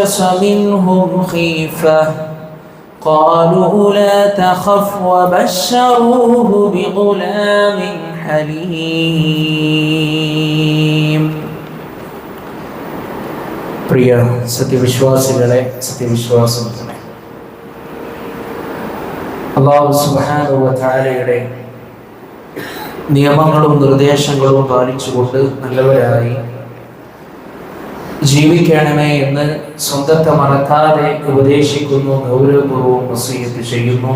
فأوجس منهم خيفة قالوا لا تخف وبشروه بغلام حليم. പ്രിയ സത്യവിശ്വാസികളെ, സത്യവിശ്വാസികളെ, അല്ലാഹു സുബ്ഹാനഹു വ തആലയുടെ നിയമങ്ങളും നിർദ്ദേശങ്ങളും പാലിച്ചുകൊണ്ട് നല്ലവരായി ജീവിക്കണമേ എന്ന് സ്വന്തത്തെ മറക്കാതെ ഉപദേശിക്കുന്നു, ഗൗരവപൂർവ്വം വസിയത്ത് ചെയ്യുന്നു.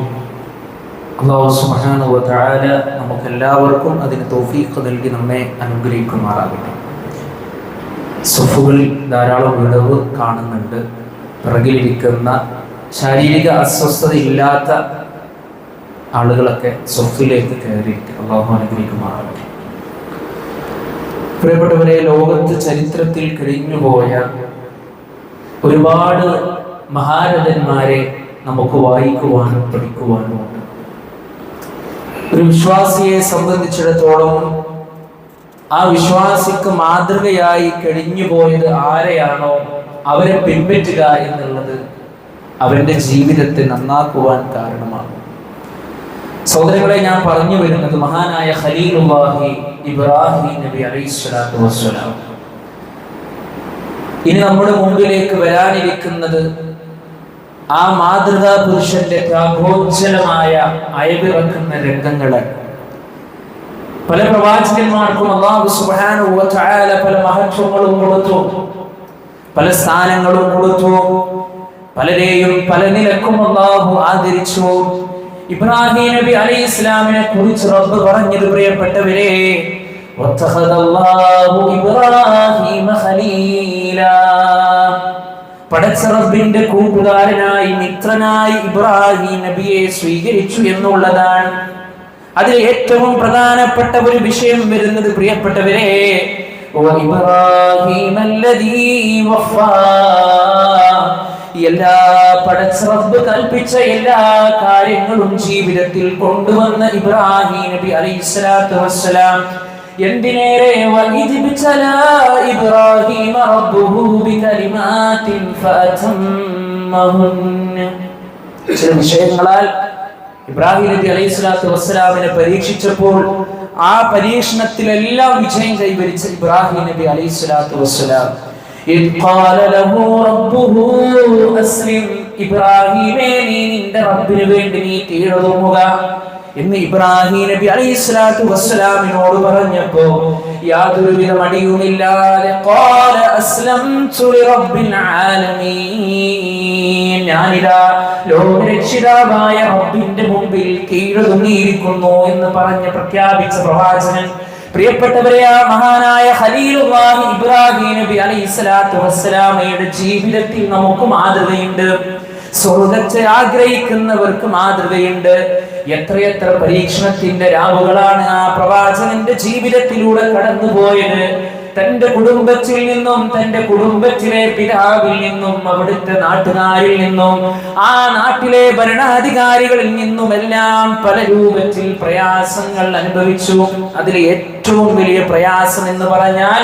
അല്ലാഹു സുബ്ഹാനഹു വ തആല നമുക്കെല്ലാവർക്കും അതിന് തൗഫീഖ് നൽകി നമ്മെ അനുഗ്രഹിക്കുമാറാകട്ടെ. സഫുകളിൽ ധാരാളം വിടവ് കാണുന്നുണ്ട്. പിറകിലിരിക്കുന്ന ശാരീരിക അസ്വസ്ഥത ഇല്ലാത്ത ആളുകളൊക്കെ സഫിലേക്ക് കയറിയിട്ട് അല്ലാഹു അനുഗ്രഹിക്കുമാറാകട്ടെ. പ്രിയപ്പെട്ടവരെ, ലോകത്ത് ചരിത്രത്തിൽ കഴിഞ്ഞുപോയ ഒരുപാട് മഹാരഥന്മാരെ നമുക്ക് വായിക്കുവാനും പഠിക്കുവാനും ഉണ്ട്. ഒരു വിശ്വാസിയെ സംബന്ധിച്ചിടത്തോളം ആ വിശ്വാസിക്ക് മാതൃകയായി കഴിഞ്ഞുപോയത് ആരെയാണോ അവരെ പിൻപറ്റുക എന്നുള്ളത് അവരുടെ ജീവിതത്തെ നന്നാക്കുവാൻ കാരണമാണ്. സഹോദരങ്ങളെ, ഞാൻ പറഞ്ഞു വരുന്നത് മഹാനായ ഖലീലുല്ലാഹി ഇബ്രാഹിം നബി അലൈഹിസ്സലാത്തു വസ്സലാം. ഇനി നമ്മുടെ മുമ്പിലേക്ക് വരാനിരിക്കുന്നത് ആ മാതൃകാ പുരുഷന്റെ ത്യാഗോജ്ജലമായ അയവിറക്കുന്ന രംഗങ്ങളാണ്. പല പ്രവാചകന്മാർക്കും അല്ലാഹു സുബ്ഹാനഹു വ തആല പല മഹത്വങ്ങളും കൊടുത്തു, പല സ്ഥാനങ്ങളും കൊടുത്തു, പലരെയും പല നിലക്കും അല്ലാഹു ആദരിച്ചു. ഇബ്രാഹിം നബി അലൈഹിസ്സലാമിനെ കുറിച്ച് റബ്ബ് പറഞ്ഞത്, പ്രിയപ്പെട്ടവരെ, വത്തഖദല്ലാഹു ഇബ്രാഹിമ ഖലീലാ, പടച്ച റബ്ബിന്റെ കൂട്ടുകാരനായി മിത്രനായി ഇബ്രാഹിം നബിയെ സ്വീകരിച്ചു എന്നുള്ളതാണ്. അതിൽ ഏറ്റവും പ്രധാനപ്പെട്ട ഒരു വിഷയം വരുന്നത്, പ്രിയപ്പെട്ടവരെ, എല്ലാ പടച്ച റബ്ബ് കൽപ്പിച്ച എല്ലാ കാര്യങ്ങളും ജീവിതത്തിൽ കൊണ്ടുവന്ന ഇബ്രാഹിം നബി അലൈഹിസ്സലാത്തു വസ്സലാം എന്തിനേറെ ഇബ്രാഹിം റബ്ബുഹു ബികലിമാതിൻ ഫഅതമ്മഹുന്ന, ചില വിഷയങ്ങളാൽ ഇബ്രാഹിം നബി അലൈഹിസ്സലാത്തു വസ്സലാമിനെ പരീക്ഷിച്ചപ്പോൾ ആ പരീക്ഷണത്തിലെല്ലാം വിജയം കൈവരിച്ച ഇബ്രാഹിം നബി അലൈഹിസ്സലാത്തു വസ്സലാം ഇബ്രാഹിമേ, നീ നിന്റെ റബ്ബിന് വേണ്ടി നീ കീഴടങ്ങുക എന്ന് ഇബ്രാഹിം നബി അലൈഹിസ്സലാത്തു വസ്സലാമിനോട് പറഞ്ഞപ്പോ യാതൊരുവിധ മടിയുമില്ലാതെ ഖാല അസ്ലംതു ലിറബ്ബിൽ ആലമീൻ, ഞാനിതാ ലോകരക്ഷിതാവായ റബ്ബിന്റെ മുമ്പിൽ കീഴടങ്ങിയിരിക്കുന്നു എന്ന് പറഞ്ഞ് പ്രഖ്യാപിച്ച പ്രവാചകൻ. പ്രിയപ്പെട്ടവരെ, ആ മഹാനായ ഖലീലുല്ലാഹി ഇബ്രാഹിം നബി അലൈഹിസ്സലാത്തു വസ്സലാമയുടെ ജീവിതത്തിൽ നമുക്ക് മാതൃകയുണ്ട്. സ്വർഗ്ഗത്തെ ആഗ്രഹിക്കുന്നവർക്ക് മാതൃകയുണ്ട്. എത്രയെത്ര പരീക്ഷണത്തിന്റെ രാവുകളാണ് ആ പ്രവാചകന്റെ ജീവിതത്തിലൂടെ കടന്നുപോയത്. തന്റെ കുടുംബത്തിൽ നിന്നും, തന്റെ കുടുംബത്തിലെ പിതാവിൽ നിന്നും, അവിടുത്തെ നാട്ടുകാരിൽ നിന്നും, ആ നാട്ടിലെ ഭരണാധികാരികളിൽ നിന്നുമെല്ലാം പല രൂപത്തിൽ പ്രയാസങ്ങൾ അനുഭവിച്ചു. അതിൽ ഏറ്റവും വലിയ പ്രയാസം എന്ന് പറഞ്ഞാൽ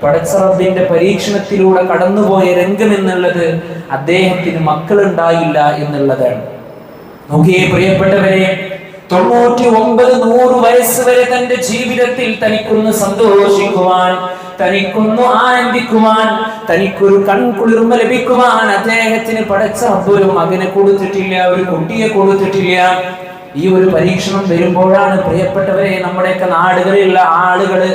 പടച്ച റബ്ബിന്റെ പരീക്ഷണത്തിലൂടെ കടന്നുപോയ രംഗം എന്നുള്ളത് അദ്ദേഹത്തിന് മക്കളുണ്ടായില്ല എന്നുള്ളതാണ്. നോക്കിയേ പ്രിയപ്പെട്ടവരെ, 99-100 വയസ്സ് വരെ തന്റെ ജീവിതത്തിൽ തനിക്കൊന്ന് സന്തോഷിക്കുവാൻ, തനിക്കൊന്ന് ആനന്ദിക്കുവാൻ, തനിക്കൊരു കൺകുളിർമ ലഭിക്കുവാൻ അദ്ദേഹത്തിന് പടച്ച റബ്ബ് ഒരു മകനെ കൊടുത്തിട്ടില്ല, ഒരു കുട്ടിയെ കൊടുത്തിട്ടില്ല. ഈ ഒരു പരീക്ഷണം വരുമ്പോഴാണ് പ്രിയപ്പെട്ടവരെ നമ്മുടെയൊക്കെ നാടുകളിലുള്ള ആളുകള്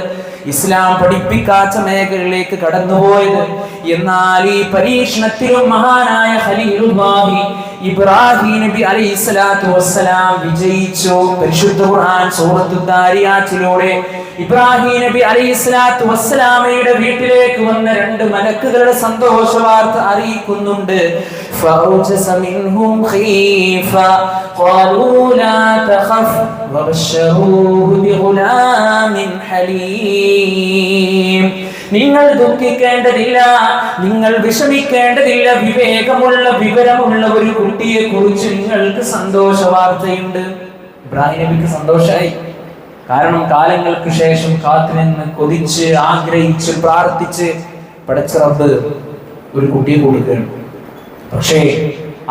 ഇസ്ലാം പഠിപ്പിക്കാത്ത മേഖലയിലേക്ക് കടന്നുപോയത്. എന്നാൽ ഈ പരീക്ഷണത്തിലും മഹാനായ ഖലീലുല്ലാഹി ഇബ്രാഹിം നബി അലൈഹിസ്സലാത്തു വസ്സലാം വിജയിച്ചു. പരിശുദ്ധ ഖുർആൻ സൂറത്തുൽ ദാരിയാത്തിലൂടെ ഇബ്രാഹിം നബി അലൈഹിസ്സലാത്തു വസ്സലാമയുടെ വീട്ടിലേക്ക് വന്ന 2 മലക്കുകളുടെ സന്തോഷ വാർത്ത അറിയിക്കുന്നുണ്ട്. ഫൗജസ മിൻഹും ഖീഫ ഖാലൂ ലാ തഖഫ് വബശറൂഹു ബിഗുലാമിൻ ഹലീം, നിങ്ങൾ ദുഃഖിക്കേണ്ടതില്ല, നിങ്ങൾ വിഷമിക്കേണ്ടതില്ല, വിവേകമുള്ള വിവരമുള്ള ഒരു കുട്ടിയെ കുറിച്ച് നിങ്ങൾക്ക് സന്തോഷ വാർത്തയുണ്ട്. ഇബ്രാഹിം നബിക്ക് സന്തോഷമായി. കാരണം കാലങ്ങൾക്ക് ശേഷം കാത്തുനിന്ന് കൊതിച്ച് ആഗ്രഹിച്ച് പ്രാർത്ഥിച്ച് പടച്ച റബ്ബ് ഒരു കുട്ടിയെ കൊടുക്കുകയാണ്. പക്ഷേ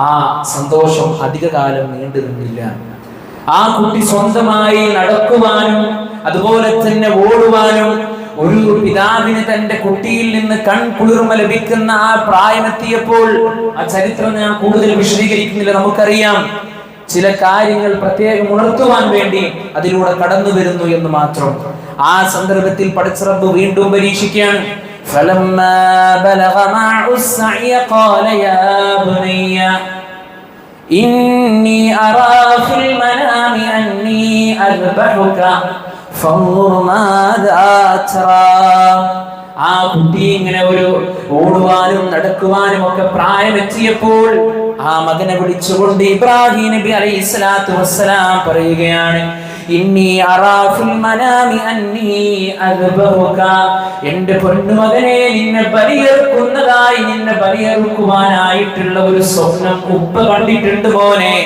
ആ സന്തോഷം അധികകാലം നീണ്ടു നിന്നില്ല. ആ കുട്ടി സ്വന്തമായി നടക്കുവാനും അതുപോലെ തന്നെ ഓടുവാനും ഒരു പിതാവിന് തന്റെ കുട്ടിയിൽ നിന്ന് കൺകുളിർമ ലഭിക്കുന്ന ആ പ്രായമെത്തിയപ്പോൾ, ആ ചരിത്രം ഞാൻ കൂടുതൽ വിശദീകരിക്കുന്നില്ല, നമുക്കറിയാം. ചില കാര്യങ്ങൾ പ്രത്യേകം ഉണർത്തുവാൻ വേണ്ടി അതിലൂടെ കടന്നു വരുന്നു എന്ന് മാത്രം. ആ സന്ദർഭത്തിൽ പടച്ച റബ്ബ് വീണ്ടും പരീക്ഷിക്കുകയാണ്. فلما بلغ معه السعي قال يا بني إني أرى في المنام أني أذبحك فانظر ماذا ترى. ആ കുട്ടി ഇങ്ങനെ ഒരു ഓടുവാനും നടക്കുവാനും ഒക്കെ പ്രായമെത്തിയപ്പോൾ ആ മകനെ വിളിച്ചുകൊണ്ട് ഇബ്രാഹിം നബി അലൈഹിസ്സലാത്തു വസ്സലാം പറയുകയാണ്, ഇന്നി അറാ ഫിൽ മനാമി അന്നി അദ്ബഹുക. എന്റെ പൊന്നുമകനെ, നിന്നെ ബലിയറുക്കുന്നതായി, നിന്നെ ബലിയറുക്കുവാനായിട്ടുള്ള ഒരു സ്വപ്നം ഉപ്പ കണ്ടിട്ടുണ്ട് മോനെ.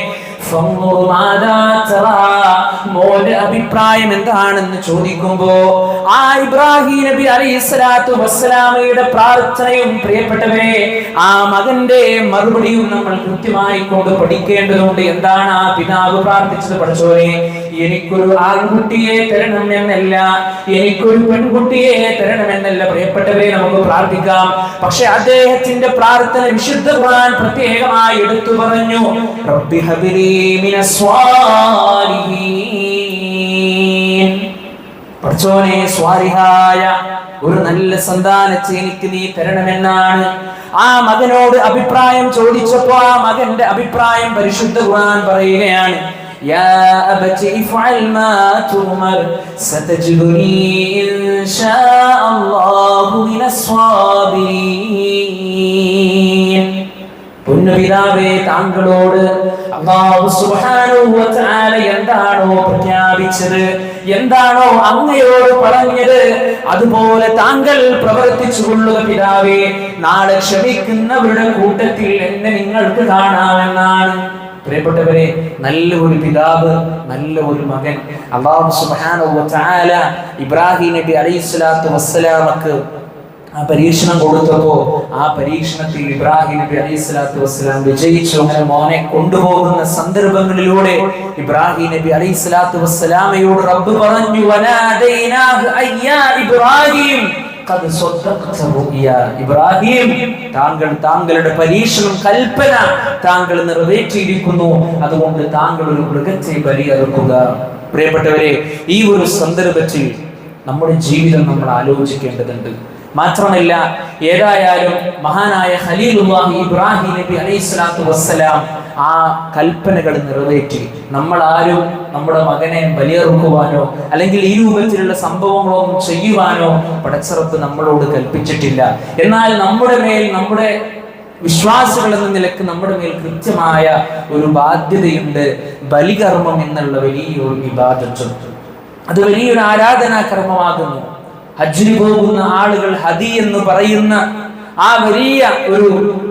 മോന്റെ അഭിപ്രായം എന്താണെന്ന് ചോദിക്കുമ്പോ ആ ഇബ്രാഹിം നബി അലൈഹിസ്സലാത്തു വസ്സലാമയുടെ പ്രാർത്ഥനയും പ്രിയപ്പെട്ടവരെ ആ മകന്റെ മറുപടിയും നമ്മൾ കൃത്യമായി കൊണ്ട് പഠിക്കേണ്ടതുണ്ട്. എന്താണ് ആ പിതാവ് പ്രാർത്ഥിച്ചത്? പഠിച്ചോനെ, എനിക്കൊരു ആൺകുട്ടിയെ തരണം എന്നല്ല, എനിക്കൊരു പെൺകുട്ടിയെ തരണമെന്നല്ല പ്രിയപ്പെട്ടവരെ നമുക്ക് പ്രാർത്ഥിക്കാം. പക്ഷെ അദ്ദേഹത്തിന്റെ പ്രാർത്ഥന വിശുദ്ധ ഖുർആൻ പ്രത്യേകമായി എടുത്തു പറഞ്ഞു, റബ്ബി ഹബിലി മിനസ് സ്വാലിഹീൻ. പഠിച്ചോനെ, സ്വാലിഹായ ഒരു നല്ല സന്താനത്തെ എനിക്ക് നീ തരണമെന്നാണ് ആ മകനോട് അഭിപ്രായം ചോദിച്ചപ്പോ ആ മകന്റെ അഭിപ്രായം പരിശുദ്ധ ഖുർആൻ പറയുകയാണ്, يا أبت افعل ما تؤمر ستجدني إن شاء الله من الصابرين. പൊന്നുപിതാവേ, താങ്കളോട് അല്ലാഹു സുബ്ഹാനഹു വ തആല എന്താണോ പ്രഖ്യാപിച്ചത്, എന്താണോ അങ്ങയോട് പറഞ്ഞത്, അതുപോലെ താങ്കൾ പ്രവർത്തിച്ചു കൊള്ളുക പിതാവേ. നാളെ ക്ഷമിക്കുന്നവരുടെ കൂട്ടത്തിൽ എന്നെ നിങ്ങൾക്ക് കാണാമെന്നാണ്. പ്രിയപ്പെട്ടവരെ, നല്ല ഒരു പിതാവ്, നല്ല ഒരു മകൻ. അല്ലാഹു സുബ്ഹാനഹു വ തആല ഇബ്രാഹിം നബി അലൈഹിസ്സലാത്തു വസ്സലാമക്ക് ആ പരീക്ഷണം കൊടുത്തപ്പോ ആ പരീക്ഷണത്തിൽ ഇബ്രാഹിം നബി അലൈഹിസ്സലാത്തു വസ്സലാം വിജയിച്ചു. അങ്ങനെ മോനെ കൊണ്ടുപോകുന്ന സന്ദർഭങ്ങളിലൂടെ ഇബ്രാഹിം നബി അലൈഹിസ്സലാത്തു വസ്സലാമയോട് റബ്ബ് പറഞ്ഞു, വനാദൈനാഹു അയ്യാ ഇബ്രാഹിം ഖദ് സദ്ദഖത റുഅയ. ഇബ്രാഹിം, താങ്കളുടെ പരീക്ഷണം, കൽപ്പന താങ്കൾ നിറവേറ്റിയിരിക്കുന്നു, അതുകൊണ്ട് താങ്കൾ ഒരു മൃഗത്തെ ബലിയറുക്കുക. പ്രിയപ്പെട്ടവരെ, ഈ ഒരു സന്ദർഭത്തിൽ നമ്മുടെ ജീവിതം നമ്മൾ ആലോചിക്കേണ്ടതുണ്ട്. മാത്രമല്ല, ഏതായാലും മഹാനായ ഖലീലുല്ലാഹി ഇബ്രാഹിം നബി അലൈഹിസ്സലാത്തു വസ്സലാം ആ കൽപ്പനകൾ നിറവേറ്റി. നമ്മൾ ആരും നമ്മുടെ മകനെ ബലിയറുക്കുവാനോ അല്ലെങ്കിൽ ഈ രൂപത്തിലുള്ള സംഭവങ്ങളൊന്നും ചെയ്യുവാനോ പടച്ച റബ്ബ് നമ്മളോട് കൽപ്പിച്ചിട്ടില്ല. എന്നാൽ നമ്മുടെ മേൽ, നമ്മുടെ വിശ്വാസികൾ എന്ന നിലക്ക് നമ്മുടെ മേൽ കൃത്യമായ ഒരു ബാധ്യതയുണ്ട്. ബലികർമ്മം എന്നുള്ള വലിയൊരു ഇബാദത്ത്, അത് വലിയൊരു ആരാധനാ കർമ്മമാകുന്നു. ഹജ്ജിന് പോകുന്ന ആളുകൾ ഹദി എന്ന് പറയുന്ന ആ വലിയ ഒരു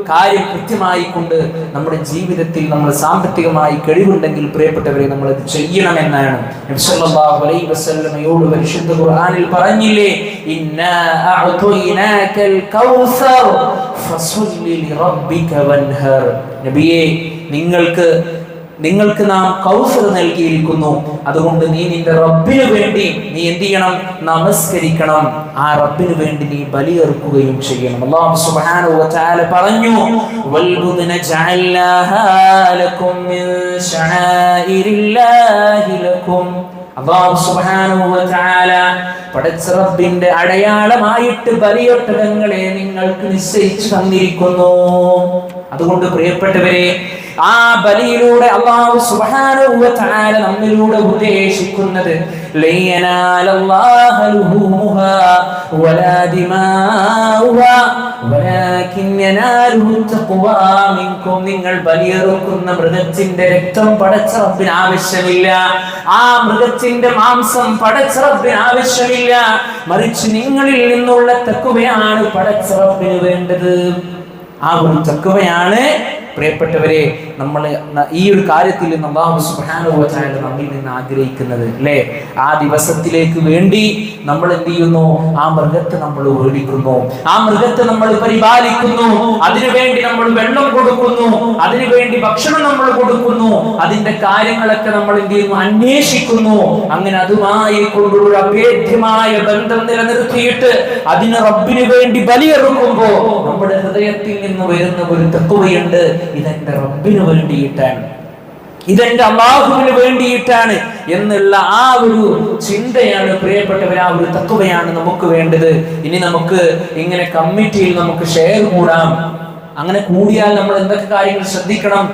കാര്യം കൃത്യമായി കൊണ്ട് നമ്മുടെ ജീവിതത്തിൽ നമ്മൾ സാമ്പത്തികമായി കഴിവുണ്ടെങ്കിൽ പ്രിയപ്പെട്ടവരെ നമ്മൾ അത് ചെയ്യണമെന്നാണ് നബി സല്ലല്ലാഹു അലൈഹി വസല്ലമയോട് പരിശുദ്ധ ഖുർആനിൽ പറഞ്ഞില്ലേ, ഇന്നാ അഅ്തൈനാകൽ കൗസർ ഫസല്ലി ലിറബ്ബിക വൻഹർ. നബിയേ, നിങ്ങൾക്ക് നാം കൗസർ നൽകിയിരിക്കുന്നു, അതുകൊണ്ട് നീ നിന്റെ റബ്ബിന് വേണ്ടി നീ എന്ത് ചെയ്യണം? നമസ്കരിക്കണം. ആ റബ്ബിന് വേണ്ടി നീ ബലിയറുക്കുകയും ചെയ്യണം. അല്ലാഹു സുബ്ഹാനഹു വ തആല പറഞ്ഞു, വൽബുദ്ന ജഅൽനാഹാ ലക്കും മിൻ ശആഇരില്ലാഹി ലക്കും. അല്ലാഹു സുബ്ഹാനഹു വ തആല പടച്ച റബ്ബിന്റെ അടയാളമായിട്ട് ബലിയൊട്ടകങ്ങളെ നിങ്ങൾക്ക് നിശ്ചയിച്ചു തന്നിരിക്കുന്നു. അതുകൊണ്ട് പ്രിയപ്പെട്ടവരെ, ആ ബലിയിലൂടെ അല്ലാഹു സുബ്ഹാനഹു വ തആല നമ്മിലൂടെ ഉദ്ദേശിക്കുന്നത് ലയനാലല്ലാഹു ലുഹൂമുഹാ വലാ ദിമാഉഹാ വലാകിൻ യനാലുഹു തഖ്വാ മിൻകും. നിങ്ങൾ ബലിയറുക്കുന്ന മൃഗത്തിന്റെ രക്തം പടച്ച റബ്ബിന് ആവശ്യമില്ല, ആ മൃഗത്തിന്റെ മാംസം പടച്ച റബ്ബിന് ആവശ്യമില്ല, മറിച്ച് നിങ്ങളിൽ നിന്നുള്ള തഖ്വയാണ് പടച്ച റബ്ബിന് വേണ്ടത്. ആ ഒരു തഖ്വയാണ് പ്രിയപ്പെട്ടവരെ, നമ്മൾ ഈ ഒരു കാര്യത്തിൽ നിന്ന് അല്ലാഹു സുബ്ഹാനഹു വ തആല നമ്മിൽ നിന്ന് ആഗ്രഹിക്കുന്നത് അല്ലേ, ആ ദിവസത്തിലേക്ക് വേണ്ടി നമ്മൾ എന്ത് ചെയ്യുന്നു? ആ മൃഗത്തെ നമ്മൾ ഓടിക്കുന്നു, ആ മൃഗത്തെ നമ്മൾ പരിപാലിക്കുന്നു, അതിനുവേണ്ടി നമ്മൾ വെള്ളം കൊടുക്കുന്നു, അതിനുവേണ്ടി ഭക്ഷണം നമ്മൾ കൊടുക്കുന്നു, അതിന്റെ കാര്യങ്ങളൊക്കെ നമ്മൾ എന്ത് ചെയ്യുന്നു? അന്വേഷിക്കുന്നു. അങ്ങനെ അതുമായി കൊണ്ടുള്ള അഭേദ്യമായ ബന്ധം നിലനിർത്തിയിട്ട് അതിന് റബ്ബിന് വേണ്ടി ബലിയെറുക്കുമ്പോ നമ്മുടെ ഹൃദയത്തിൽ നിന്ന് വരുന്ന ഒരു തഖ്വയുണ്ട്. ഇതെന്റെ റബ്ബിന് വേണ്ടിയിട്ടാണ്, ഇതെന്റെ അല്ലാഹുവിന് വേണ്ടിയിട്ടാണ് എന്നുള്ള ആ ഒരു ചിന്തയാണ് പ്രിയപ്പെട്ടവർ, ആ ഒരു തഖ്വയാണ് നമുക്ക് വേണ്ടത്. ഇനി നമുക്ക് ഇങ്ങനെ കമ്മിറ്റിയിൽ നമുക്ക് ഷെയർ കൂടാം. അങ്ങനെ കൂടിയാൽ നമ്മൾ എന്തൊക്കെ കാര്യങ്ങൾ ശ്രദ്ധിക്കണം?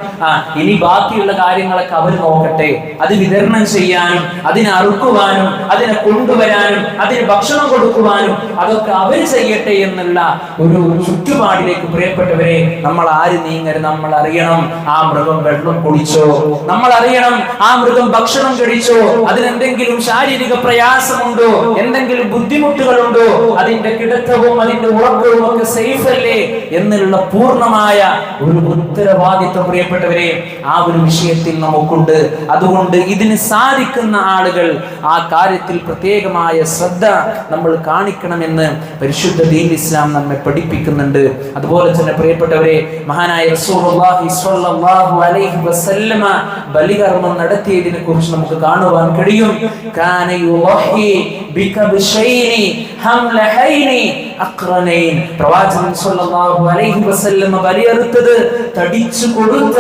ഇനി ബാക്കിയുള്ള കാര്യങ്ങളൊക്കെ അവർ നോക്കട്ടെ. അത് വിതരണം ചെയ്യാനും അതിനെ അറുക്കുവാനും അതിനെ കൊണ്ടുവരാനും അതിന് ഭക്ഷണം കൊടുക്കുവാനും അതൊക്കെ അവർ ചെയ്യട്ടെ എന്നുള്ള ഒരു ചുറ്റുപാടിലേക്ക് പ്രിയപ്പെട്ടവരെ നമ്മൾ ആര് നീങ്ങരുത്. നമ്മൾ അറിയണം ആ മൃഗം വെള്ളം കുടിച്ചോ, നമ്മൾ അറിയണം ആ മൃഗം ഭക്ഷണം കഴിച്ചോ, അതിനെന്തെങ്കിലും ശാരീരിക പ്രയാസമുണ്ടോ, എന്തെങ്കിലും ബുദ്ധിമുട്ടുകളുണ്ടോ, അതിന്റെ കിടത്തവും അതിന്റെ ഉറക്കവും ഒക്കെ സേഫ് അല്ലേ എന്നുള്ള പൂർണ്ണമായ ഒരു ഉത്തരവാദിത്വം പ്രിയപ്പെട്ടവരെ ആ ഒരു വിഷയത്തിൽ നമുക്കുണ്ട്. അതുകൊണ്ട് ഇതിന് സാധിക്കുന്ന ആളുകൾ ആ കാര്യത്തിൽ പ്രത്യേകമായ ശ്രദ്ധ നമ്മൾ കാണിക്കണമെന്ന് പരിശുദ്ധ ദീൻ ഇസ്ലാം നമ്മെ പഠിപ്പിക്കുന്നുണ്ട്. അതുപോലെ തന്നെ പ്രിയപ്പെട്ടവരെ, മഹാനായ റസൂലുള്ളാഹി സ്വല്ലല്ലാഹു അലൈഹി വസല്ലമ ബലികർമ്മം നടത്തിയതിനെ കുറിച്ച് നമുക്ക് കാണുവാൻ കഴിയും. കാന യുളഹി ബികബ്ശൈനി ഹംലഹൈനി അഖ്റനൈൻ. പ്രവാചകൻ സ്വല്ലല്ലാഹു അലൈഹി വസല്ലമ ബലിയറുത്തത് തടിച്ചു കൊടുത്ത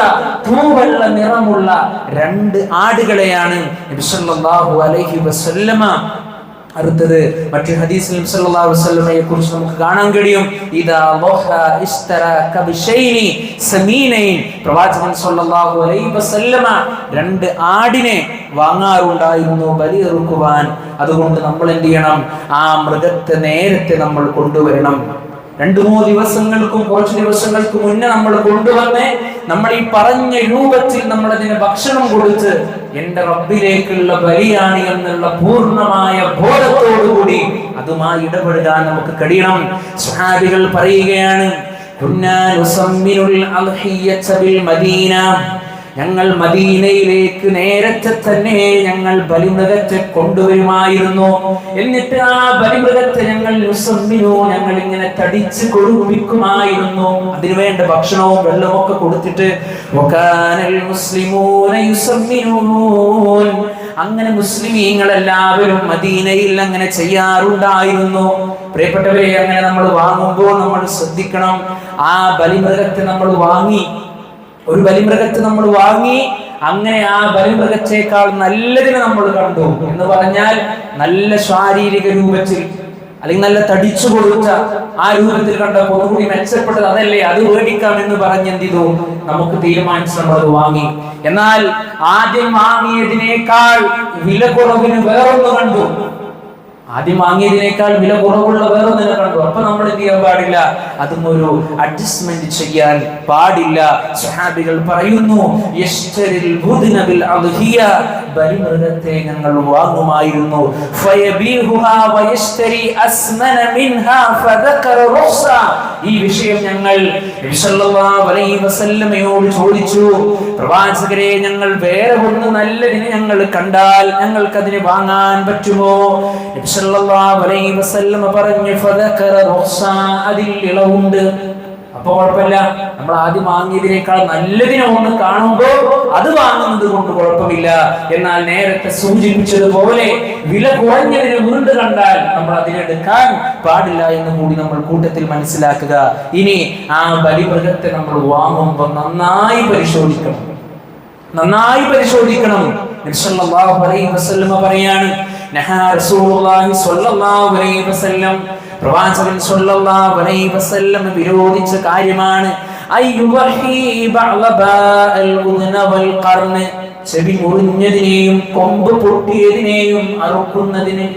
തൂവെള്ള നിറമുള്ള 2 ആടുകളെയാണ് നബി സല്ലല്ലാഹു അലൈഹി വസല്ലമ അറുത്തത്. മറ്റൊരു ഹദീസിൽ നബി സല്ലല്ലാഹു അലൈഹി വസല്ലമയെ കുറിച്ച് നമുക്ക് കാണാൻ കഴിയും, ഇദാ വഹ ഇസ്തറാ കബ്ശൈനി സമീനൈൻ. പ്രവാചകൻ സല്ലല്ലാഹു അലൈഹി വസല്ലമ 2 ആടിനെ വാങ്ങാറുണ്ടായിരുന്നു ബലിയെറുക്കുവാൻ. അതുകൊണ്ട് നമ്മൾ എന്ത് ചെയ്യണം? ആ മൃഗത്തെ നേരത്തെ നമ്മൾ കൊണ്ടുവരണം. 2-3 ദിവസങ്ങൾക്കും കുറച്ച് ദിവസങ്ങൾക്ക് മുന്നേ നമ്മൾ കൊണ്ടുവന്ന് നമ്മൾ ഈ പറഞ്ഞ രൂപത്തിൽ നമ്മൾ അതിന് ഭക്ഷണം കൊടുത്ത് എന്റെ റബ്ബിലേക്കുള്ള ബലിയാണ് എന്നുള്ള പൂർണ്ണമായ ബോധത്തോടുകൂടി അതുമായി ഇടപെടാൻ നമുക്ക് കഴിയണം. സ്വഹാബികൾ പറയുകയാണ്, കുന്നാ നുസമ്മിനുൽ അൽഹിയ്യത ബിൽ മദീന. ഞങ്ങൾ മദീനയിലേക്ക് നേരത്തെ തന്നെ ഞങ്ങൾ ബലിമൃഗത്തെ കൊണ്ടുവരുമായിരുന്നു. എന്നിട്ട് ആ ബലിമൃഗത്തെ ഞങ്ങൾ ഞങ്ങൾ ഇങ്ങനെ തടിച്ച് കൊടുപ്പിക്കുമായിരുന്നു. അതിനുവേണ്ട ഭക്ഷണവും വെള്ളവും ഒക്കെ കൊടുത്തിട്ട് അങ്ങനെ മുസ്ലിമീങ്ങൾ എല്ലാവരും മദീനയിൽ അങ്ങനെ ചെയ്യാറുണ്ടായിരുന്നു. പ്രിയപ്പെട്ടവരെ, അങ്ങനെ നമ്മൾ വാങ്ങുമ്പോൾ നമ്മൾ ശ്രദ്ധിക്കണം. ആ ബലിമൃഗത്തെ നമ്മൾ വാങ്ങി, ഒരു ബലിമൃഗത്തെ നമ്മൾ വാങ്ങി, അങ്ങനെ ആ ബലിമൃഗത്തേക്കാൾ നല്ലതിനെ നമ്മൾ കണ്ടു എന്ന് പറഞ്ഞാൽ നല്ല ശാരീരിക രൂപത്തിൽ അല്ലെങ്കിൽ നല്ല തടിച്ചു കൊടുത്ത ആ രൂപത്തിൽ കണ്ടപ്പോൾ ഒന്നുകൂടി മെച്ചപ്പെട്ടത് അതല്ലേ, അത് മേടിക്കാം എന്ന് പറഞ്ഞ് എന്ത് ചെയ്തു? നമുക്ക് തീരുമാനിച്ച് നമ്മൾ അത് വാങ്ങി. എന്നാൽ ആദ്യം വാങ്ങിയതിനേക്കാൾ വില കുറവിന് വേറൊന്ന് കണ്ടു. ആദ്യം വാങ്ങിയതിനേക്കാൾ വില കുറവുള്ള വേറൊന്നിനെ കണ്ടു. അപ്പൊ നമ്മൾ എന്ത് ചെയ്യാൻ പാടില്ല? അതും ഒരു അഡ്ജസ്റ്റ്മെന്റ് ചെയ്യാൻ പാടില്ല. സ്വഹാബികൾ പറയുന്നു, യശ്തരിൽ ബുദ്ന ബിൽ അദ്ഹിയ. ബലിമൃഗത്തെ ഞങ്ങൾ വാങ്ങുമായിരുന്നു. ഫയബീഹുഹാ വയശ്തരി അസ്മന മിൻഹാ ഫദക്കറ റുഖ്സ. ഈ വിഷയം ഞങ്ങൾ നബി സല്ലല്ലാഹു അലൈഹി വസല്ലമയോട് ചോദിച്ചു. പ്രവാചകരെ, ഞങ്ങൾ വേറെ ഒന്ന് നല്ലതിനെ ഞങ്ങൾ കണ്ടാൽ ഞങ്ങൾക്ക് അതിനെ വാങ്ങാൻ പറ്റുമോ? നബി സല്ലല്ലാഹു അലൈഹി വസല്ലമ പറഞ്ഞു, ഫദക്കറ റുഖ്സ, അതിൽ ഇളവുണ്ട്. അപ്പൊ കുഴപ്പമില്ല, നമ്മൾ ആദ്യം വാങ്ങിയതിനേക്കാൾ നല്ലതിനെ ഒന്ന് കാണുമ്പോൾ അത് വാങ്ങുന്നത് കൊണ്ട് കുഴപ്പമില്ല. എന്നാൽ നേരത്തെ സൂചിപ്പിച്ചതുപോലെ വില കുറഞ്ഞതിനെ വീണ്ടും കണ്ടാൽ നമ്മൾ അതിനെടുക്കാൻ പാടില്ല എന്ന് കൂടി നമ്മൾ കൂട്ടത്തിൽ മനസ്സിലാക്കുക. ഇനി ആ ബലിമൃഗത്തെ നമ്മൾ വാങ്ങുമ്പോൾ നന്നായി പരിശോധിക്കണം, നന്നായി പരിശോധിക്കണം. നബി സല്ലല്ലാഹു അലൈഹി വസല്ലമ പറയാണ്, നഹാ റസൂലുള്ളാഹി സ്വല്ലല്ലാഹു അലൈഹി വസല്ലം, പ്രവാചകൻ സ്വല്ലല്ലാഹു അലൈഹി വസല്ലം വിരോധിച്ച കാര്യമാണ് അയ്യുവഹി ബഅൽ ഉദ്ന വൽ ഖർൻ. ചെവി മുറിഞ്ഞതിനെയും കൊമ്പ് പൊട്ടിയതിനെയും അറുക്കുന്നതിന്,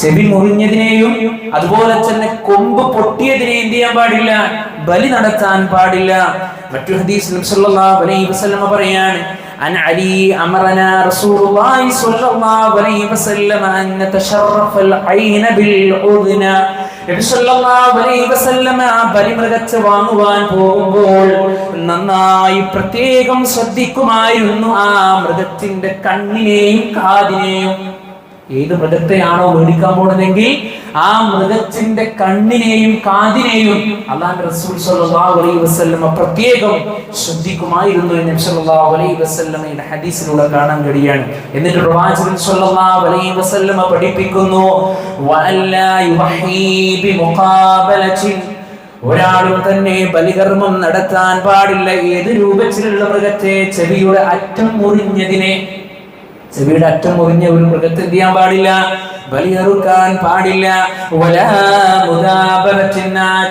ചെവി മുറിഞ്ഞതിനെയും അതുപോലെ തന്നെ കൊമ്പ് പൊട്ടിയതിനെ എന്ത് ചെയ്യാൻ പാടില്ല? ബലി നടത്താൻ പാടില്ല. മറ്റു ഹദീസിൽ സല്ലല്ലാഹു അലൈഹി വസല്ലം പറയാണ്, عن علي أمرنا رسول الله صلى الله عليه وسلم أن نتشرف العين بالأذن. നബി സല്ലല്ലാഹു അലൈഹി വസല്ലം ആ ബലിമൃഗത്തെ വാങ്ങുവാൻ പോകുമ്പോൾ നന്നായി പ്രത്യേകം ശ്രദ്ധിക്കുമായിരുന്നു ആ മൃഗത്തിന്റെ കണ്ണിനെയും കാതിനെയും. ഏത് മൃഗത്തെയാണോ മേടിക്കാൻ പോകുന്നതെങ്കിൽ ആ മൃഗത്തിന്റെ കണ്ണിനെയും കാതിനെയും അല്ലാഹുവിന്റെ റസൂൽ സ്വല്ലല്ലാഹു അലൈഹി വസല്ലം പ്രത്യേകം ശ്രദ്ധിക്കുമായിരുന്നു എന്ന് നബി സല്ലല്ലാഹു അലൈഹി വസല്ലമയുടെ ഹദീസിലൂടെ കാണാൻ കഴിയാണ്. എന്നിട്ട് പ്രവാചകൻ സ്വല്ലല്ലാഹു അലൈഹി വസല്ലം പഠിപ്പിക്കുന്നു, വഅല്ലാ യുഹീ ബിമുഖാബലത്തിൻ, ഒരാളും തന്നെ ബലികർമ്മം നടത്താൻ പാടില്ല ഏത് രൂപത്തിലുള്ള മൃഗത്തെ, ചെവിയുടെ അറ്റം മുറിഞ്ഞതിനെ, ചെവിയുടെ അറ്റം മുറിഞ്ഞ ഒരു മൃഗത്തെ എന്ത് ചെയ്യാൻ പാടില്ല, ബലിയറുക്കാൻ പാടില്ല.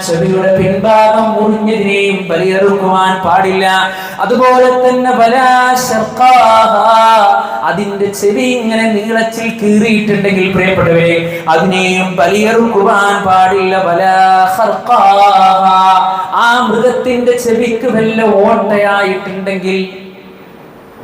ചെവിയുടെ പിൻഭാഗം മുറിഞ്ഞതിനെയും ബലിയറുക്കുവാൻ പാടില്ല. അതുപോലെ തന്നെ അതിന്റെ ചെവി ഇങ്ങനെ നീളത്തിൽ കീറിയിട്ടുണ്ടെങ്കിൽ പ്രിയപ്പെട്ടവരെ അതിനെയും ബലിയറുക്കുവാൻ പാടില്ല. ആ മൃഗത്തിന്റെ ചെവിക്ക് വല്ല ഓട്ടയായിട്ടുണ്ടെങ്കിൽ,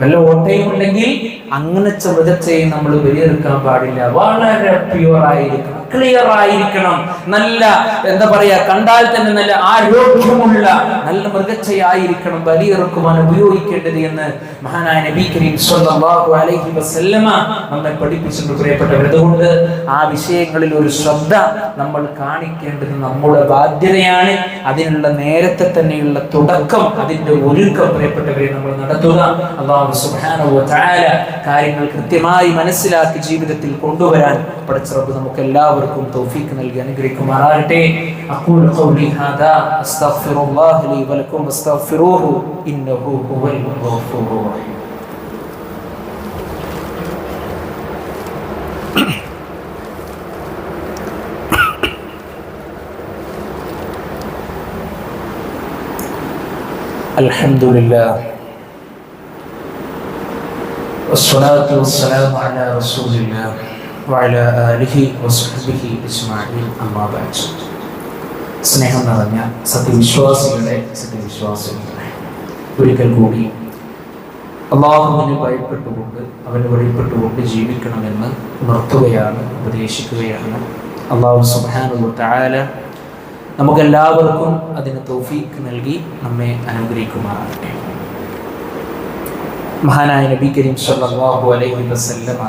വല്ല ഓട്ടയും ഉണ്ടെങ്കിൽ അങ്ങനത്തെ മൃഗത്തെയും നമ്മൾ ബലിയെടുക്കാൻ പാടില്ല. വളരെ പ്യുവറായിരിക്കണം, ക്ലിയർ ആയിരിക്കണം, നല്ല എന്താ പറയാ, കണ്ടാൽ തന്നെ നല്ല ആരോഗ്യമുള്ള നല്ല മൃഗത്തെയായിരിക്കണം ബലിയെറുക്കുവാൻ ഉപയോഗിക്കേണ്ടത് എന്ന് മഹാനായ നബി കരീം സ്വല്ലല്ലാഹു അലൈഹി വസല്ലമ നമ്മെ പഠിപ്പിച്ചിട്ടുണ്ട് പ്രിയപ്പെട്ടവർ. അതുകൊണ്ട് ആ വിഷയങ്ങളിൽ ഒരു ശ്രദ്ധ നമ്മൾ കാണിക്കേണ്ടത് നമ്മുടെ ബാധ്യതയാണ്. അതിനുള്ള നേരത്തെ തന്നെയുള്ള തുടക്കം, അതിന്റെ ഒരുക്കം പ്രിയപ്പെട്ടവരെ നമ്മൾ നടത്തുക. അല്ലാഹു സുബ്ഹാനഹു വ തആല കാര്യങ്ങൾ കൃത്യമായി മനസ്സിലാക്കി ജീവിതത്തിൽ കൊണ്ടുവരാൻ പഠിച്ച റബ്ബ് നമുക്ക് എല്ലാവർക്കും തൗഫീഖ് നൽകി അനുഗ്രഹിക്കുമാറാകട്ടെ. അഖൂലു ഖൗലി ഹാദാ അസ്തഗ്ഫിറുല്ലാഹ ലി വലക്കും അസ്തഗ്ഫിറൂഹു ഇന്നഹു ഹുവൽ ഗഫൂറുർ റഹീം. അൽഹംദുലില്ലാഹ് والصلاة والسلام على رسول الله وعلى آله وصحبه أجمعين أما بعد. സ്നേഹം നിറഞ്ഞ സത്യവിശ്വാസികളെ ഒരിക്കൽ കൂടി അല്ലാഹുവിനെ ഭയപ്പെട്ടുകൊണ്ട് അവന് വഴിപ്പെട്ടുകൊണ്ട് ജീവിക്കണമെന്ന് ഉണർത്തുകയാണ്, ഉപദേശിക്കുകയാണ്. അല്ലാഹു സുബ്ഹാനഹു വ തആല നമുക്കെല്ലാവർക്കും അതിന് തൗഫീഖ് നൽകി നമ്മെ അനുഗ്രഹിക്കുമാറാകട്ടെ. മഹാനായ നബി കരീം സ്വല്ലല്ലാഹു അലൈഹി വസല്ലമ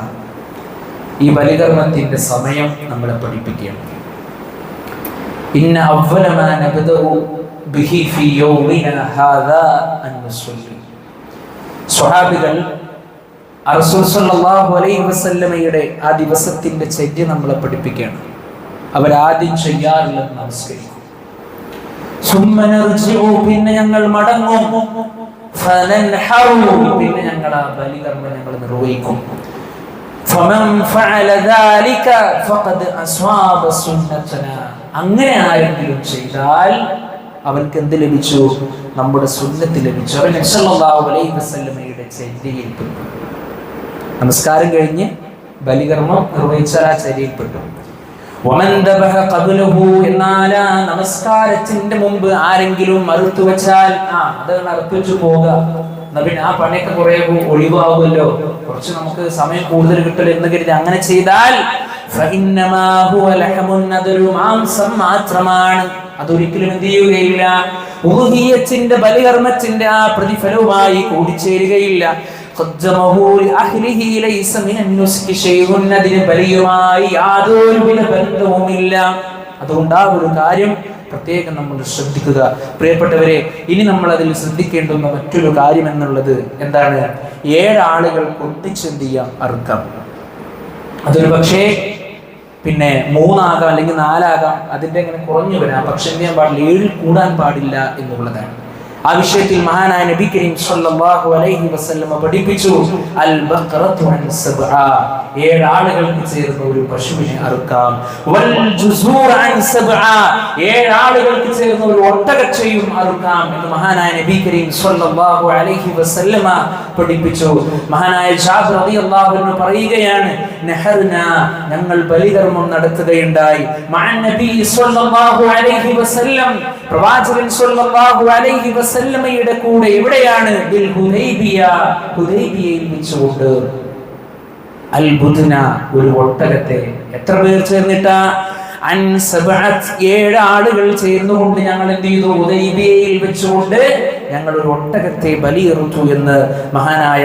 ഈ ബലികർമ്മത്തിന്റെ സമയം നമ്മളെ പഠിപ്പിക്കുകയാണ്. ഇന്ന അവ്വല മാ നബ്ദഉ ബിഹി ഫീ യൗമിനാ ഹാദാ അൻ നുസല്ലി. സ്വഹാബികൾ റസൂൽ സ്വല്ലല്ലാഹു അലൈഹി വസല്ലമയുടെ ആ ദിവസത്തിന്റെ ചര്യ നമ്മളെ പഠിപ്പിക്കുകയാണ്. അവരാദ്യം ചെയ്യാറുള്ളത് നമസ്കരിക്കും. സുമ്മ നർജിഉ, പിന്നെ ഞങ്ങൾ മടങ്ങും. പിന്നെ ഞങ്ങൾ ആ ബലികർമ്മം ഞങ്ങൾ നിർവഹിക്കും. അങ്ങനെ ആരെങ്കിലും ചെയ്താൽ അവർക്ക് എന്ത് ലഭിച്ചു? നമ്മുടെ സുന്നത്ത് ലഭിച്ചു. അവൻ സല്ലല്ലാഹു അലൈഹി വസല്ലമയുടെ ചര്യയിൽപ്പെട്ടു. നമസ്കാരം കഴിഞ്ഞ് ബലികർമ്മം നിർവഹിച്ചാൽ ആ ചര്യയിൽപ്പെട്ടു. എന്നാൽ നമസ്കാരത്തിന്റെ മുമ്പ് ആരെങ്കിലും അറുത്തു വെച്ചാൽ അത് അറുത്തു വെച്ച് പോവുക. എന്നാ പിന്നെ ആ പണിയൊക്കെ കുറെ ഒഴിവാകുമല്ലോ, കുറച്ച് നമുക്ക് സമയം കൂടുതൽ കിട്ടുമല്ലോ എന്ന് കരുതി അങ്ങനെ ചെയ്താൽ അതൊരു മാംസം മാത്രമാണ്, അതൊരിക്കലും എന്ത് ചെയ്യുകയില്ല, ഉളുഹിയ്യത്തിന്റെ ബലികർമ്മത്തിന്റെ ആ പ്രതിഫലവുമായി കൂടിച്ചേരുകയില്ല. അതിന് ബലിയുമായി യാതൊരു ബന്ധവുമില്ല. അതുകൊണ്ട് ആ ഒരു കാര്യം പ്രത്യേകം നമ്മൾ ശ്രദ്ധിക്കുക പ്രിയപ്പെട്ടവരെ. ഇനി നമ്മൾ അതിൽ ശ്രദ്ധിക്കേണ്ടുന്ന മറ്റൊരു കാര്യം എന്നുള്ളത് എന്താണ്? 7 ആളുകൾ ഒന്നിച്ചെന്ത് ചെയ്യാം, അറുക്കാം. അതൊരു പക്ഷേ പിന്നെ 3 ആകാം, അല്ലെങ്കിൽ 4 ആകാം, അതിന്റെ അങ്ങനെ കുറഞ്ഞു വരാം. പക്ഷെ എന്ത് ചെയ്യാൻ പാടില്ല, 7 കൂടാൻ പാടില്ല എന്നുള്ളതാണ്. ആ വിഷയത്തിൽ മഹാനായ നബി കരീം സ്വല്ലല്ലാഹു അലൈഹി വസല്ലം പഠിപ്പിച്ചു, അൽ ബഖറത്തു അൻ സബ്ആ, 7 ആളുകൾക്ക് ചേർന്ന് ഒരു പശുവിനെ അറുക്കാം. വൽ ജുസൂർ അൻ സബ്ആ, 7 ആളുകൾക്ക് ചേർന്ന് ഒരു ഒട്ടകത്തെയും അറുക്കാം എന്ന് മഹാനായ നബി കരീം സ്വല്ലല്ലാഹു അലൈഹി വസല്ലം പഠിപ്പിച്ചു. മഹാനായ ജാബിർ റളിയല്ലാഹു അൻഹു പറയുകയാണ്, നഹർനാ, ഞങ്ങൾ ബലികർമ്മം നടത്തുകയുണ്ടായി. മഅൻ നബി സ്വല്ലല്ലാഹു അലൈഹി വസല്ലം, പ്രവാചകൻ സ്വല്ലല്ലാഹു അലൈഹി വസല്ലമയുടെ കൂടെ. എവിടെയാണ്? ബിൽ ഹുദൈബിയ, ഹുദൈബിയയിൽ വെച്ചുകൊണ്ട്. അൽ ബുദ്ന, ഒരു ഒട്ടകത്തെ. എത്ര പേർ ചേർന്നിട്ടാ? അൻ സബഅത്ത് 7 ആളുകൾ ചേർന്നുകൊണ്ട് ഞങ്ങൾ എന്ത് ചെയ്തു? ഹുദൈബിയയിൽ വെച്ചുകൊണ്ട് ഞങ്ങൾ ഒരു ഒട്ടകത്തെ ബലിയറുത്തു എന്ന് മഹാനായ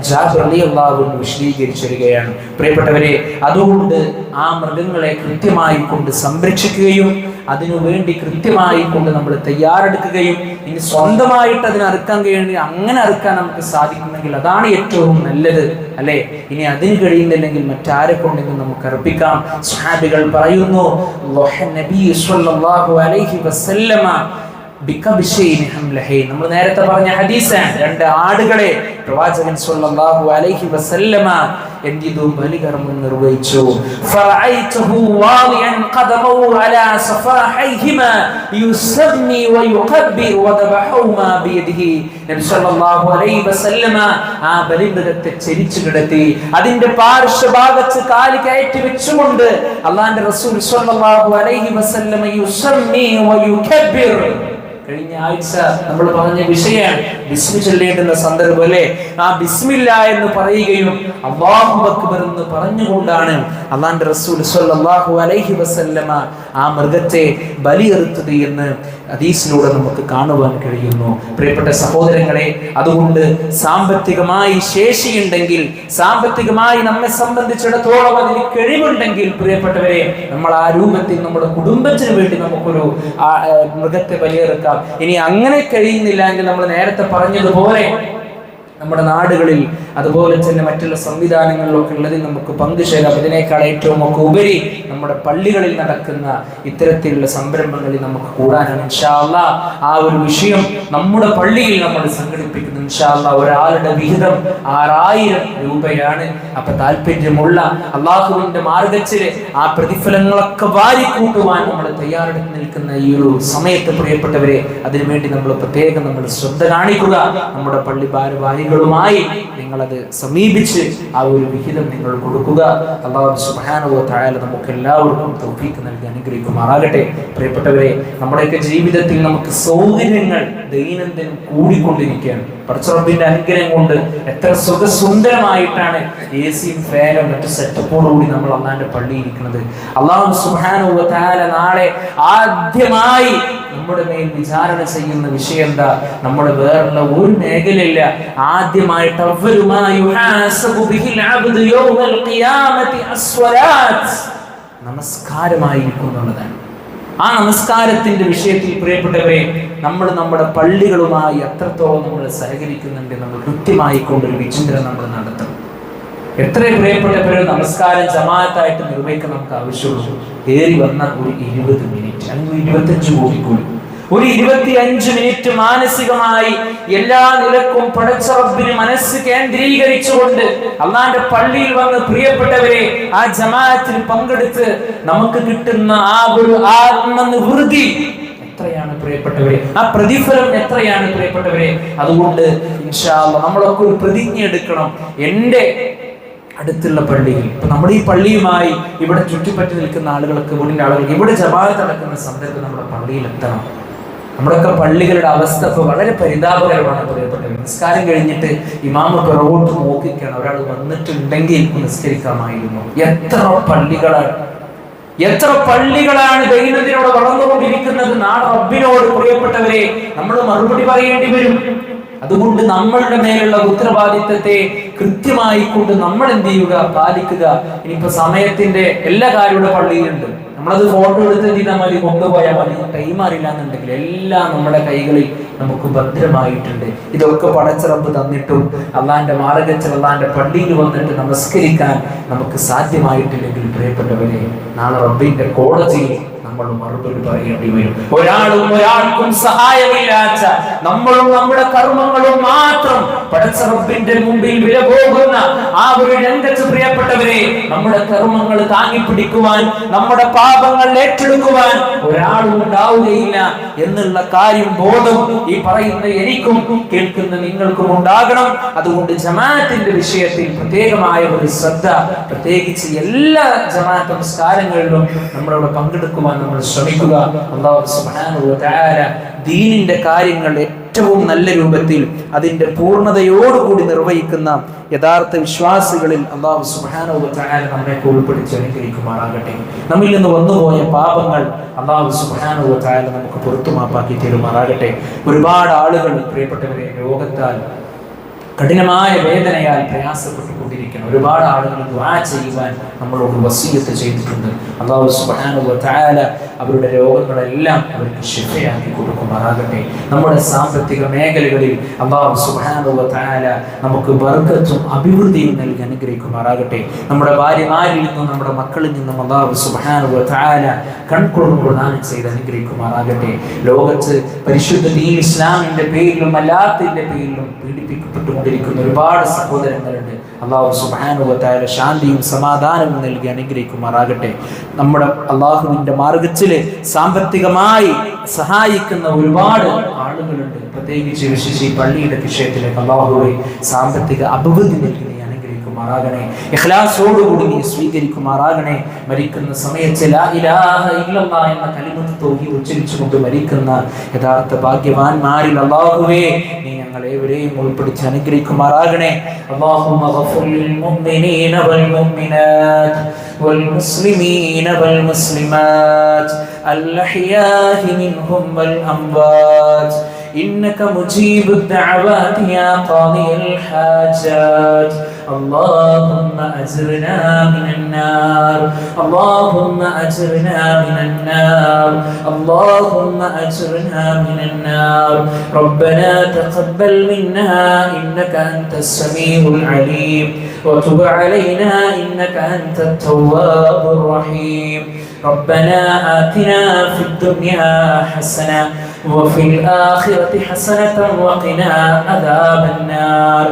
ജാബിർ റളിയല്ലാഹു അൻഹു വിശദീകരിച്ചിരിക്കുകയാണ്. പ്രിയപ്പെട്ടവരെ, അതുകൊണ്ട് ആ മൃഗങ്ങളെ കൃത്യമായി കൊണ്ട് സംരക്ഷിക്കുകയും അതിനുവേണ്ടി കൃത്യമായി കൊണ്ട് നമ്മൾ തയ്യാറെടുക്കുകയും ഇനി സ്വന്തമായിട്ട് അതിനെ അറുക്കാൻ കഴിയുമെങ്കിൽ അങ്ങനെ അറുക്കാൻ നമുക്ക് സാധിക്കുമെങ്കിൽ അതാണ് ഏറ്റവും നല്ലത്, അല്ലെ? ഇനി അതിന് കഴിയുന്നില്ലെങ്കിൽ മറ്റാരെ കൊണ്ടെങ്കിലും നമുക്ക് അർപ്പിക്കാം. സ്വഹാബികൾ പറയുന്നു, നബി സ്വല്ലല്ലാഹു അലൈഹി വസല്ലമ നമ്മൾ നേരത്തെ പറഞ്ഞ ഹദീസാണ്. 2 ആടുകളെ പ്രവാചകൻ സ്വല്ലല്ലാഹു അലൈഹി വസല്ലമ എന്തിതു ബലികർമ്മം നിർവഹിച്ചു. ഫറഅയ്തുഹു വാളിഅൻ ഖദമഹു അലാ സഫാഹൈഹിമാ യുസമ്മി വയുകബ്ബിർ വദബഹുമാ ബിയദിഹി. നബി സ്വല്ലല്ലാഹു അലൈഹി വസല്ലമ ആ ബലിമൃഗത്തെ ചെരിച്ചു കിടത്തി അതിന്റെ പാർശ്വഭാഗത്ത് കാല് കയറ്റി വെച്ചുകൊണ്ട് അല്ലാഹുവിന്റെ റസൂൽ സ്വല്ലല്ലാഹു അലൈഹി വസല്ലമ യുസമ്മി വയുകബ്ബിർ. കഴിഞ്ഞ ആഴ്ച നമ്മൾ പറഞ്ഞ വിഷയമാണ് ബിസ്മി ചൊല്ലേണ്ടുന്ന സന്ദർഭം, അല്ലേ? ആ ബിസ്മില്ല എന്ന് പറയുകയും അല്ലാഹു അക്ബർ എന്ന് പറഞ്ഞുകൊണ്ടാണ് അല്ലാഹുവിന്റെ റസൂൽ സ്വല്ലല്ലാഹു അലൈഹി വസല്ലമ ആ മൃഗത്തെ ബലിയെറുത്തത് എന്ന് ഹദീസിലൂടെ നമുക്ക് കാണുവാൻ കഴിയുന്നു. പ്രിയപ്പെട്ട സഹോദരങ്ങളെ, അതുകൊണ്ട് സാമ്പത്തികമായി ശേഷിയുണ്ടെങ്കിൽ, സാമ്പത്തികമായി നമ്മെ സംബന്ധിച്ചിടത്തോളം അതിന് കഴിവുണ്ടെങ്കിൽ, പ്രിയപ്പെട്ടവരെ, നമ്മൾ ആ രൂപത്തിൽ നമ്മുടെ കുടുംബത്തിന് വേണ്ടി നമുക്കൊരു മൃഗത്തെ ബലിയെറുക്കാം. ഇനി അങ്ങനെ കഴിയുന്നില്ല എങ്കിൽ നമ്മൾ നേരത്തെ പറഞ്ഞതുപോലെ നമ്മുടെ നാടുകളിൽ അതുപോലെ തന്നെ മറ്റുള്ള സംവിധാനങ്ങളിലൊക്കെ ഉള്ളതിൽ നമുക്ക് പങ്കുചേരാം. ഇതിനേക്കാൾ ഏറ്റവും ഒക്കെ ഉപരി നമ്മുടെ പള്ളികളിൽ നടക്കുന്ന ഇത്തരത്തിലുള്ള സംരംഭങ്ങളിൽ നമുക്ക് കൂടാനാണ്. ഇൻഷാ അല്ലാഹ് ആ ഒരു വിഷയം നമ്മുടെ പള്ളിയിൽ നമ്മൾ സംഘടിപ്പിക്കുന്നു. ഇൻഷാ അല്ലാഹ് ഒരാളുടെ വിഹിതം 6000 രൂപയാണ്. അപ്പൊ താല്പര്യമുള്ള അള്ളാഹുവിന്റെ മാർഗത്തില് ആ പ്രതിഫലങ്ങളൊക്കെ വാരിക്കൂട്ടുവാൻ നമ്മൾ തയ്യാറെടുത്ത് നിൽക്കുന്ന ഈ ഒരു സമയത്ത്, പ്രിയപ്പെട്ടവരെ, അതിനുവേണ്ടി നമ്മൾ പ്രത്യേകം നമ്മൾ ശ്രദ്ധ കാണിക്കുക. നമ്മുടെ പള്ളി ഭാരവാഹികളുമായി നിങ്ങളത് സമീപിച്ച് ആ ഒരു വിഹിതം നിങ്ങൾ കൊടുക്കുക. അല്ലാഹു സുബ്ഹാനഹു വ തആല നമുക്ക് എല്ലാവർക്കും തൗഫീഖ് നൽകി അനുഗ്രഹിക്കുമാറാകട്ടെ. പ്രിയപ്പെട്ടവരെ, നമ്മുടെയൊക്കെ ജീവിതത്തിൽ നമുക്ക് സൗകര്യങ്ങൾ ദൈനംദിനം കൂടിക്കൊണ്ടിരിക്കുകയാണ്. പടച്ചറബ്ബിന്റെ അനുഗ്രഹം കൊണ്ട് എത്ര സുഖസുന്ദരമായിട്ടാണ് എസിയും ഫാനും മറ്റു സെറ്റപ്പോടുകൂടി നമ്മൾ അല്ലാഹുവിന്റെ പള്ളിയിൽ ഇരിക്കുന്നത്. അല്ലാഹു സുബ്ഹാനഹു വ തആല നാളെ ആദ്യമായി നമ്മുടെ മേൽ വിചാരണ ചെയ്യുന്ന വിഷയം എന്താ? നമ്മുടെ വേറുള്ള ഒരു മേഖലയില്ല. ആദ്യമായിട്ട് നമസ്കാരമായിരിക്കുന്നുള്ളതാണ്. ആ നമസ്കാരത്തിന്റെ വിഷയത്തിൽ, പ്രിയപ്പെട്ടവരെ, നമ്മൾ നമ്മുടെ പള്ളികളുമായി എത്രത്തോളം നമ്മൾ സഹകരിക്കുന്നുണ്ട് നമ്മൾ കൃത്യമായി കൊണ്ടൊരു വിചിന്തനം നമ്മൾ നടത്തണം. എത്ര പ്രിയപ്പെട്ടവരും നമസ്കാരം ജമാഅത്തായിട്ട് നിർവഹിക്കാൻ നമുക്ക് ആവശ്യമുള്ളൂ. ഏറി വന്ന ഒരു 20 മിനിറ്റ് അല്ലെങ്കിൽ 25 കൂടി ഒരു 25 മിനിറ്റ് മാനസികമായി എല്ലാ നിലക്കും പടച്ച റബ്ബിന് മനസ്സ് കേന്ദ്രീകരിച്ചുകൊണ്ട് അല്ലാഹുവിന്റെ പള്ളിയിൽ വന്ന്, പ്രിയപ്പെട്ടവരെ, ആ ജമാഅത്തിൽ പങ്കെടുത്ത് നമുക്ക് കിട്ടുന്ന ആ ഒരു ആത്മനിവൃത്തി എത്രയാണ് പ്രിയപ്പെട്ടവരെ, ആ പ്രതിഫലം എത്രയാണ് പ്രിയപ്പെട്ടവരെ. അതുകൊണ്ട് ഇൻഷാ അല്ലാഹ് നമ്മളൊക്കെ ഒരു പ്രതിജ്ഞ എടുക്കണം. എൻ്റെ അടുത്തുള്ള പള്ളിയിൽ, ഇപ്പൊ നമ്മുടെ ഈ പള്ളിയുമായി ഇവിടെ ചുറ്റിപ്പറ്റി നിൽക്കുന്ന ആളുകൾക്ക്, വീടിന്റെ ആളുകൾക്ക് ഇവിടെ ജമാഅത്ത് നടക്കുന്ന സന്ദർഭം നമ്മുടെ പള്ളിയിൽ എത്തണം. നമ്മുടെയൊക്കെ പള്ളികളുടെ അവസ്ഥ ഇപ്പോൾ വളരെ പരിതാപകരമാണ് പ്രിയപ്പെട്ടവർ. നിസ്കാരം കഴിഞ്ഞിട്ട് ഇമാമ് പിറകോട്ട് നോക്കിക്കാണ്. ഒരാൾ വന്നിട്ടുണ്ടെങ്കിൽ നിസ്കരിക്കാമായിരുന്നു. എത്ര പള്ളികളാണ് ദൈനംദിനോട് വളർന്നുകൊണ്ടിരിക്കുന്നത്. നാളെ റബ്ബിനോട്, പ്രിയപ്പെട്ടവരെ, നമ്മൾ മറുപടി പറയേണ്ടി വരും. അതുകൊണ്ട് നമ്മളുടെ മേലുള്ള ഉത്തരവാദിത്തത്തെ കൃത്യമായി കൊണ്ട് നമ്മൾ എന്ത് ചെയ്യുക, പാലിക്കുക. ഇനിയിപ്പോ സമയത്തിന്റെ എല്ലാ കാര്യവും പള്ളിയിലുണ്ട്. നമ്മളത് ഫോട്ടോ എടുത്ത് എന്ത് ചെയ്താൽ മതി, കൊണ്ടുപോയാൽ മതി. ടൈം അറിയില്ല എന്നുണ്ടെങ്കിൽ എല്ലാം നമ്മുടെ കൈകളിൽ നമുക്ക് ഭദ്രമായിട്ടുണ്ട്. ഇതൊക്കെ പടച്ച റബ്ബ് തന്നിട്ടും അള്ളാന്റെ മാർഗത്തിൽ അള്ളാന്റെ പള്ളിയിൽ വന്നിട്ട് നമസ്കരിക്കാൻ നമുക്ക് സാധ്യമായിട്ടില്ലെങ്കിൽ, പ്രിയപ്പെട്ടവരെ, നാളെ റബ്ബിന്റെ കോടതിയിൽ നമ്മൾ മറുപടി പറയേണ്ടി വരും. ഒരാൾക്കും സഹായമില്ലാത്ത നമ്മളും നമ്മുടെ കർമ്മങ്ങളും മാത്രം പടച്ച റബ്ബിന്റെ മുമ്പിൽ വില പോകുന്ന ആ ഒരു രംഗത്ത്, പ്രിയപ്പെട്ടവരെ, നമ്മുടെ കർമ്മങ്ങൾ താങ്ങിപ്പിടിക്കുവാൻ, നമ്മുടെ പാപങ്ങൾ ഏറ്റെടുക്കുവാൻ ഒരാളും ഉണ്ടാവുകയില്ല എന്നുള്ള കാര്യം ബോധം ഈ പറയുന്ന എനിക്കും കേൾക്കുന്ന നിങ്ങൾക്കും ഉണ്ടാകണം. അതുകൊണ്ട് ജമാഅത്തിന്റെ വിഷയത്തിൽ പ്രത്യേകമായ ഒരു ശ്രദ്ധ, പ്രത്യേകിച്ച് എല്ലാ ജമാഅത്ത് നമസ്കാരങ്ങളിലും നമ്മളവിടെ പങ്കെടുക്കുവാൻ നമ്മൾ ശ്രമിക്കുക. അല്ലാഹു സുബ്ഹാനഹു വ തആല ദീനിന്റെ കാര്യങ്ങൾ ഏറ്റവും നല്ല രൂപത്തിൽ അതിൻ്റെ പൂർണ്ണതയോടുകൂടി നിർവഹിക്കുന്ന യഥാർത്ഥ വിശ്വാസികളിൽ അല്ലാഹു സുബ്ഹാനഹു വ തആല നമ്മെ ഉൾപ്പെടുത്തി അനുഗ്രഹിക്കുമാറാകട്ടെ. നമ്മിൽ നിന്ന് വന്നുപോയ പാപങ്ങൾ അല്ലാഹു സുബ്ഹാനഹു വ തആല നമുക്ക് പുറത്തു മാപ്പാക്കി തരുമാറാകട്ടെ. ഒരുപാട് ആളുകൾ പ്രിയപ്പെട്ടവരെ രോഗത്താൽ കഠിനമായ വേദനയാൽ പ്രയാസപ്പെട്ടുകൊണ്ടിരിക്കണം. ഒരുപാട് ആളുകൾ ദുആ ചെയ്യുവാൻ നമ്മളോട് വസിയത്ത് ചെയ്തിട്ടുണ്ട്. അല്ലാഹു സുബ്ഹാനഹു വ തആല അവരുടെ രോഗങ്ങളെല്ലാം അവർക്ക് ശിഫയാക്കി കൊടുക്കുമാറാകട്ടെ. നമ്മുടെ സാമ്പത്തിക മേഖലകളിൽ അല്ലാഹു സുബ്ഹാനഹു വ തആല നമുക്ക് ബർക്കത്തും അഭിവൃദ്ധിയും നൽകി അനുഗ്രഹിക്കുമാറാകട്ടെ. നമ്മുടെ ഭാര്യമാരിൽ നിന്നും നമ്മുടെ മക്കളിൽ നിന്നും അല്ലാഹു സുബ്ഹാനഹു വ തആല കൺകുളിർമ പ്രദാനം ചെയ്ത് അനുഗ്രഹിക്കുമാറാകട്ടെ. ലോകത്ത് പരിശുദ്ധ ദീൻ ഇസ്ലാമിന്റെ പേരിലും അല്ലാത്തതിന്റെ പേരിലും പീഡിപ്പിക്കപ്പെട്ടുകൊണ്ടിരിക്കുന്ന ഒരുപാട് സഹോദരങ്ങളുണ്ട്. അല്ലാഹു സുബ്ഹാനഹു വ തആല ശാന്തിയും സമാധാനവും നൽകി അനുഗ്രഹിക്കുമാറാകട്ടെ. നമ്മുടെ അല്ലാഹുവിന്റെ മാർഗ്ഗത്തിൽ സാമ്പത്തികമായി സഹായിക്കുന്ന ഒരുപാട് ആളുകളുണ്ട്. പ്രത്യേകിച്ച് വിശേഷിച്ച് പള്ളിയുടെ വിഷയത്തിലേക്ക് അല്ലാഹുവേ സാമ്പത്തിക അഭിവൃദ്ധി നൽകി മാറാകണേ. ഇഖ്ലാസോടുകൂടി നീ സ്വീകരിക്കുമാറാകണേ. മരിക്കുന്ന സമയത്ത് ലാ ഇലാഹ ഇല്ലല്ലാഹ് എന്ന കലിമത്ത് തൗഹീദ് ഉച്ചരിച്ചുകൊണ്ട് മരിക്കുന്ന യഥാർത്ഥ ഭാഗ്യവാന്മാരിൽ അല്ലാഹുവേ നീ ഞങ്ങളെവരെയും ഉൾപ്പെടുത്തി അനുഗ്രഹിക്കുമാറാകണേ. അല്ലാഹുമ്മ ഗഫിർ ലിൽ മുഅ്മിനീന വൽ മുഅ്മിനാത്ത് വൽ മുസ്ലിമീന വൽ മുസ്ലിമാത്ത് അൽ അഹ്യാഇ മിൻഹും വൽ അംവാത്ത് إنك مجيب الدعوات يا قاضي الحاجات. اللهم أجرنا من النار اللهم أجرنا من النار اللهم أجرنا من النار. ربنا تقبل منا إنك أنت السميع العليم وتب علينا إنك أنت التواب الرحيم. ربنا آتنا في الدنيا حسنة وفي الآخرة حسنة وقنا عذاب النار.